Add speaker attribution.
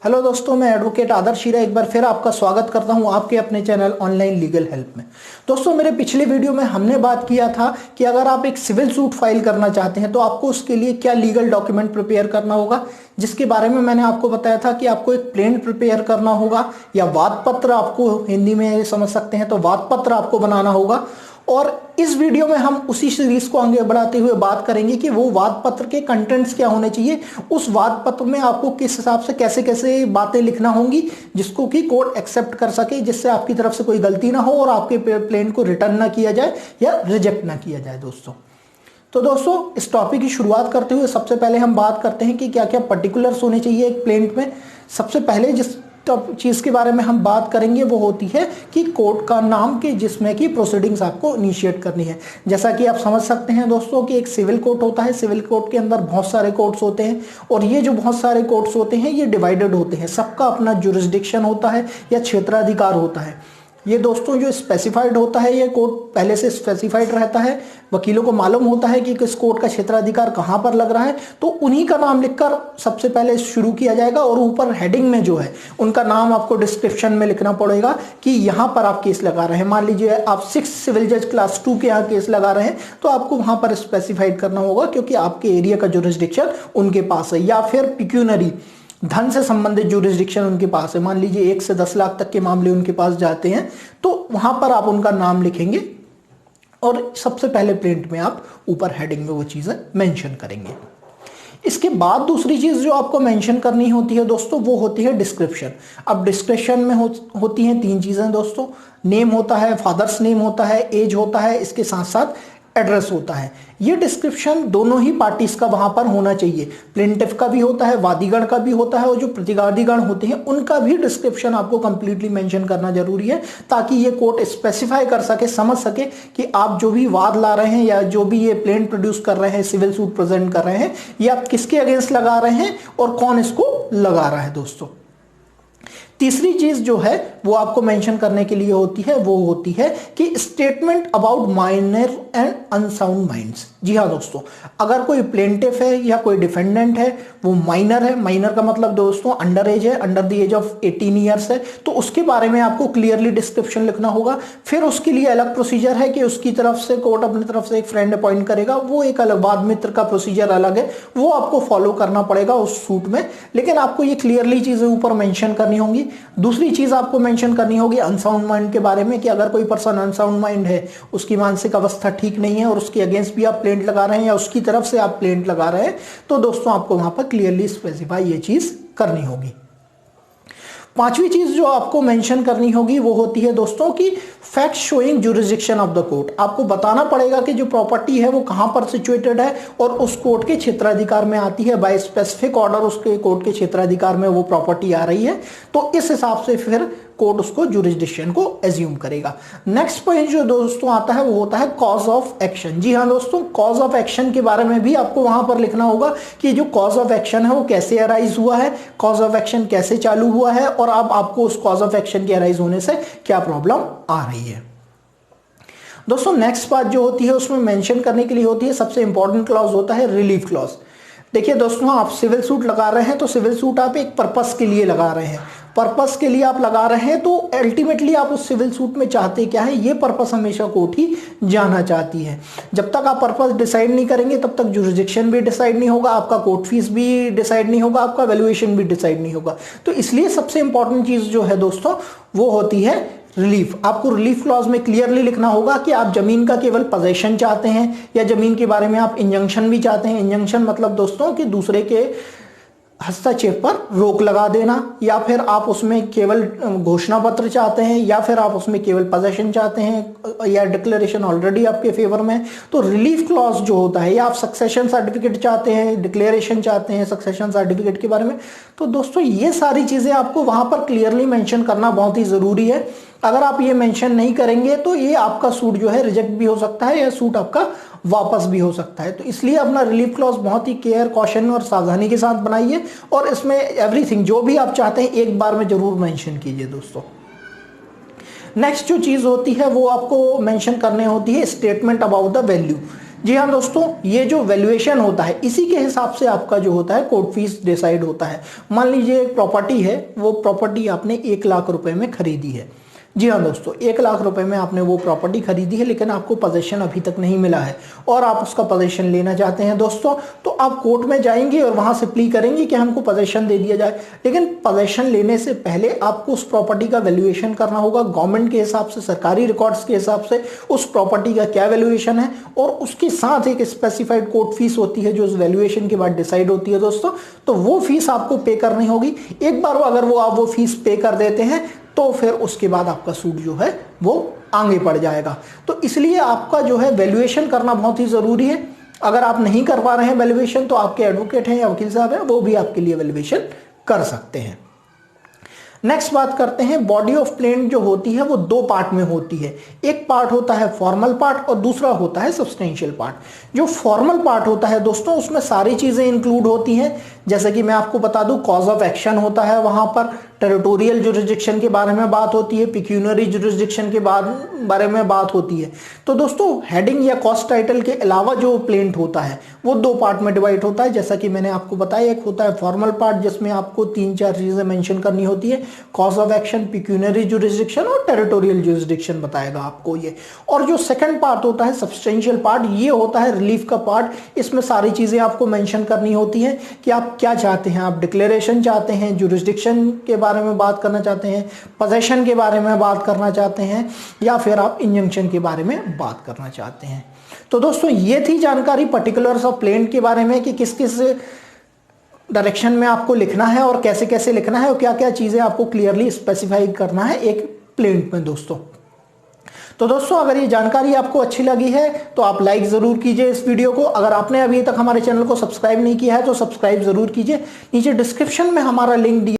Speaker 1: Hello दोस्तों, मैं advocate आदर्श हीरा एक बार फिर आपका स्वागत करता हूं आपके अपने चैनल ऑनलाइन लीगल हेल्प में। दोस्तों, मेरे पिछले वीडियो में हमने बात किया था कि अगर आप एक सिविल सूट फाइल करना चाहते हैं तो आपको उसके लिए क्या लीगल डॉक्यूमेंट प्रिपेयर करना होगा, जिसके बारे में मैंने आपको बताया था कि आपको एक प्लेन प्रिपेयर करना होगा या वाद पत्र, आपको हिंदी में समझ सकते हैं तो वाद पत्र आपको बनाना होगा। और इस वीडियो में हम उसी सीरीज को आगे बढ़ाते हुए बात करेंगे कि वो वाद पत्र के कंटेंट्स क्या होने चाहिए, उस वाद पत्र में आपको किस हिसाब से कैसे कैसे बातें लिखना होंगी जिसको कि कोर्ट एक्सेप्ट कर सके, जिससे आपकी तरफ से कोई गलती ना हो और आपके प्लेन को रिटर्न ना किया जाए या रिजेक्ट ना किया जाए। तो दोस्तों, इस टॉपिक की शुरुआत करते हुए सबसे पहले हम बात करते हैं कि क्या क्या पर्टिकुलर्स होने चाहिए एक प्लेंट में। सबसे पहले जिस चीज के बारे में हम बात करेंगे वो होती है कि कोर्ट का नाम कि जिसमें कि प्रोसीडिंग्स आपको इनिशिएट करनी है। जैसा कि आप समझ सकते हैं दोस्तों कि एक सिविल कोर्ट होता है, सिविल कोर्ट के अंदर बहुत सारे कोर्ट्स होते हैं और ये जो बहुत सारे कोर्ट्स होते हैं ये डिवाइडेड होते हैं, सबका अपना जुरिस्डिक्शन होता है या क्षेत्राधिकार होता है। ये दोस्तों जो स्पेसिफाइड होता है, ये कोर्ट पहले से स्पेसिफाइड रहता है, वकीलों को मालूम होता है कि किस कोर्ट का क्षेत्राधिकार कहाँ पर लग रहा है, तो उन्हीं का नाम लिखकर सबसे पहले शुरू किया जाएगा और ऊपर हेडिंग में जो है उनका नाम आपको डिस्क्रिप्शन में लिखना पड़ेगा कि यहाँ पर आप केस लगा रहे हैं। मान लीजिए आप 6 सिविल जज क्लास 2 के यहाँ केस लगा रहे हैं तो आपको वहाँ पर स्पेसिफाइड करना होगा क्योंकि आपके एरिया का जुरिस्डिक्शन उनके पास है। या फिर पिक्यूनरी धन से संबंधित जुरिस्डिक्शन उनके पास है, मान लीजिए 1 से 10 लाख तक के मामले उनके पास जाते हैं तो वहां पर आप उनका नाम लिखेंगे और सबसे पहले प्रिंट में आप ऊपर हेडिंग में वो चीजें मेंशन करेंगे। इसके बाद दूसरी चीज जो आपको मेंशन करनी होती है दोस्तों वो होती है डिस्क्रिप्शन। अब डिस्क्रिप्शन में होती हैं 3 चीजें दोस्तों, नेम होता है, फादर्स नेम होता है, एज होता है, इसके साथ साथ एड्रेस होता है। ये डिस्क्रिप्शन दोनों ही पार्टीज का वहां पर होना चाहिए, प्लेंटिफ का भी होता है, वादीगण का भी होता है और जो प्रतिवादीगण होते हैं उनका भी डिस्क्रिप्शन आपको कंप्लीटली मेंशन करना जरूरी है ताकि ये कोर्ट स्पेसिफाई कर सके, समझ सके कि आप जो भी वाद ला रहे हैं या जो भी ये प्लेंट प्रोड्यूस कर रहे हैं, सिविल सूट प्रेजेंट कर रहे हैं, ये आप किसके अगेंस्ट लगा रहे हैं और कौन इसको लगा रहा है। दोस्तों, तीसरी चीज जो है वो आपको मेंशन करने के लिए होती है वो होती है कि statement about minor and unsound minds. जी हाँ दोस्तों, अगर कोई प्लेंटिफ है या कोई डिफेंडेंट है वो माइनर है, माइनर का मतलब दोस्तों अंडर एज है, under the age of 18 years है, तो उसके बारे में आपको क्लियरली डिस्क्रिप्शन लिखना होगा। फिर उसके लिए अलग प्रोसीजर है कि उसकी तरफ से कोर्ट अपनी तरफ से एक फ्रेंड अपॉइंट करेगा, वो एक अलग वाद मित्र का प्रोसीजर अलग है, वो आपको फॉलो करना पड़ेगा उस सूट में, लेकिन आपको ये क्लियरली चीजें ऊपर मेंशन करनी होंगी। दूसरी चीज आपको मेंशन करनी होगी अनसाउंड माइंड के बारे में कि अगर कोई पर्सन अनसाउंड माइंड है, उसकी मानसिक अवस्था ठीक नहीं है और उसके अगेंस्ट भी आप प्लेंट लगा रहे हैं या उसकी तरफ से आप प्लेंट लगा रहे हैं, तो दोस्तों आपको वहां पर क्लियरली स्पेसिफाई ये चीज करनी होगी। पांचवी चीज जो आपको मेंशन करनी होगी वो होती है दोस्तों कि fact showing jurisdiction of the court. आपको बताना पड़ेगा कि जो प्रॉपर्टी है वो कहां पर सिचुएटेड है और उस कोर्ट के क्षेत्राधिकार में आती है, बाय स्पेसिफिक ऑर्डर उसके कोर्ट के क्षेत्राधिकार में वो प्रॉपर्टी आ रही है, तो इस हिसाब से फिर कोर्ट उसको जुरिस्डिक्शन को एज्यूम करेगा। नेक्स्ट पॉइंट जो दोस्तों आता है वो होता है कॉज ऑफ एक्शन। जी हाँ दोस्तों, कॉज ऑफ एक्शन के बारे में भी आपको वहां पर लिखना होगा कि जो कॉज ऑफ एक्शन है वो कैसे अराइज हुआ है, कॉज ऑफ एक्शन कैसे चालू हुआ है और अब आपको उस कॉज ऑफ एक्शन के अराइज होने से क्या प्रॉब्लम आ रही है। दोस्तों, नेक्स्ट बात जो होती है उसमें मेंशन करने के लिए होती है, सबसे इंपॉर्टेंट क्लॉज होता है रिलीफ क्लॉज। देखिए दोस्तों, आप सिविल सूट लगा रहे हैं तो सिविल सूट आप एक पर्पस के लिए लगा रहे हैं, पर्पस के लिए आप लगा रहे हैं तो अल्टीमेटली आप उस सिविल सूट में चाहते क्या है, ये पर्पस हमेशा कोर्ट ही जाना चाहती है। जब तक आप पर्पस डिसाइड नहीं करेंगे तब तक जुरिस्डिक्शन भी डिसाइड नहीं होगा, आपका कोर्ट फीस भी डिसाइड नहीं होगा, आपका वैल्यूएशन भी डिसाइड नहीं होगा। तो इसलिए सबसे इंपॉर्टेंट चीज जो है दोस्तों वो होती है रिलीफ। आपको रिलीफ क्लॉज में क्लियरली लिखना होगा कि आप जमीन का केवल पोजेशन चाहते हैं या जमीन के बारे में आप इंजंक्शन भी चाहते हैं। इंजंक्शन मतलब दोस्तों कि दूसरे के हस्तक्षेप पर रोक लगा देना, या फिर आप उसमें केवल घोषणा पत्र चाहते हैं, या फिर आप उसमें केवल पोजेशन चाहते हैं या डिक्लेरेशन ऑलरेडी आपके फेवर में। तो रिलीफ क्लॉज जो होता है, या आप सक्सेशन सर्टिफिकेट चाहते हैं, डिक्लेरेशन चाहते हैं सक्सेशन सर्टिफिकेट के बारे में, तो दोस्तों ये सारी चीजें आपको वहां पर क्लियरली मेंशन करना बहुत ही जरूरी है। अगर आप ये मेंशन नहीं करेंगे तो ये आपका सूट जो है रिजेक्ट भी हो सकता है या सूट आपका वापस भी हो सकता है। तो इसलिए अपना रिलीफ क्लॉज बहुत ही केयर, कॉशन और सावधानी के साथ बनाइए और इसमें एवरीथिंग जो भी आप चाहते हैं एक बार में जरूर मेंशन कीजिए। दोस्तों, नेक्स्ट जो चीज होती है वो आपको मेंशन करने होती है स्टेटमेंट अबाउट द वैल्यू। जी हाँ दोस्तों, ये जो वैल्यूएशन होता है इसी के हिसाब से आपका जो होता है कोर्ट फीस डिसाइड होता है। मान लीजिए एक प्रॉपर्टी है, वो प्रॉपर्टी आपने 1 लाख रुपए में खरीदी है। जी हाँ दोस्तों, 1 लाख रुपए में आपने वो प्रॉपर्टी खरीदी है, लेकिन आपको पोजेशन अभी तक नहीं मिला है और आप उसका पोजेशन लेना चाहते हैं दोस्तों, तो आप कोर्ट में जाएंगे और वहां से प्ली करेंगे कि हमको पोजेशन दे दिया जाए। लेकिन पोजेशन लेने से पहले आपको उस प्रॉपर्टी का वैल्यूएशन करना होगा गवर्नमेंट के हिसाब से, सरकारी रिकॉर्ड्स के हिसाब से उस प्रॉपर्टी का क्या वैल्यूएशन है, और उसके साथ एक स्पेसिफाइड कोर्ट फीस होती है जो उस वैल्यूएशन के बाद डिसाइड होती है दोस्तों। तो वो फीस आपको पे करनी होगी। एक बार अगर आप वो फीस पे कर देते हैं तो फिर उसके बाद आपका सूट जो है वो आगे बढ़ जाएगा। तो इसलिए आपका जो है वैल्यूएशन करना बहुत ही जरूरी है। अगर आप नहीं कर पा रहे हैं वैल्यूएशन, तो आपके एडवोकेट हैं या वकील साहब हैं, वो भी आपके लिए वैल्यूएशन कर सकते हैं। नेक्स्ट बात करते हैं, बॉडी ऑफ प्लेंट जो होती है वो 2 पार्ट में होती है। एक पार्ट होता है फॉर्मल पार्ट और दूसरा होता है सब्सटेंशियल पार्ट। जो फॉर्मल पार्ट होता है दोस्तों, उसमें सारी चीजें इंक्लूड होती हैं, जैसे कि मैं आपको बता दूं, कॉज ऑफ एक्शन होता है, वहां पर टेरिटोरियल जुरिस्डिक्शन के बारे में बात होती है, पिक्यूनरी जुरिस्डिक्शन के बारे में बात होती है। तो दोस्तों हेडिंग या कॉस्ट टाइटल के अलावा जो प्लेंट होता है वो 2 पार्ट में डिवाइड होता है, जैसा कि मैंने आपको बताया। एक होता है फॉर्मल पार्ट जिसमें आपको 3-4 चीजें मेंशन करनी होती है, cause of action, pecuniary jurisdiction और टेरिटोरियल जुरिस्डिक्शन बताएगा आपको ये। और जो सेकंड पार्ट होता है सब्सटेंशियल पार्ट, ये होता है रिलीफ का पार्ट। इसमें सारी चीजें आपको मेंशन करनी होती है कि आप क्या चाहते हैं, आप डिक्लेरेशन चाहते हैं, जुरिस्डिक्शन के बारे में बात करना चाहते हैं, पोजेशन के बारे में बात करना चाहते हैं, या फिर आप इंजंक्शन के बारे में बात करना चाहते हैं। तो दोस्तों ये थी जानकारी पर्टिकुलर्स ऑफ प्लेंट के बारे में कि किस किस डायरेक्शन में आपको लिखना है और कैसे कैसे लिखना है और क्या क्या चीजें आपको क्लियरली स्पेसिफाई करना है एक प्लेंट में दोस्तों। तो दोस्तों अगर ये जानकारी आपको अच्छी लगी है तो आप लाइक जरूर कीजिए इस वीडियो को। अगर आपने अभी तक हमारे चैनल को सब्सक्राइब नहीं किया है तो सब्सक्राइब जरूर कीजिए। नीचे डिस्क्रिप्शन में हमारा लिंक दिया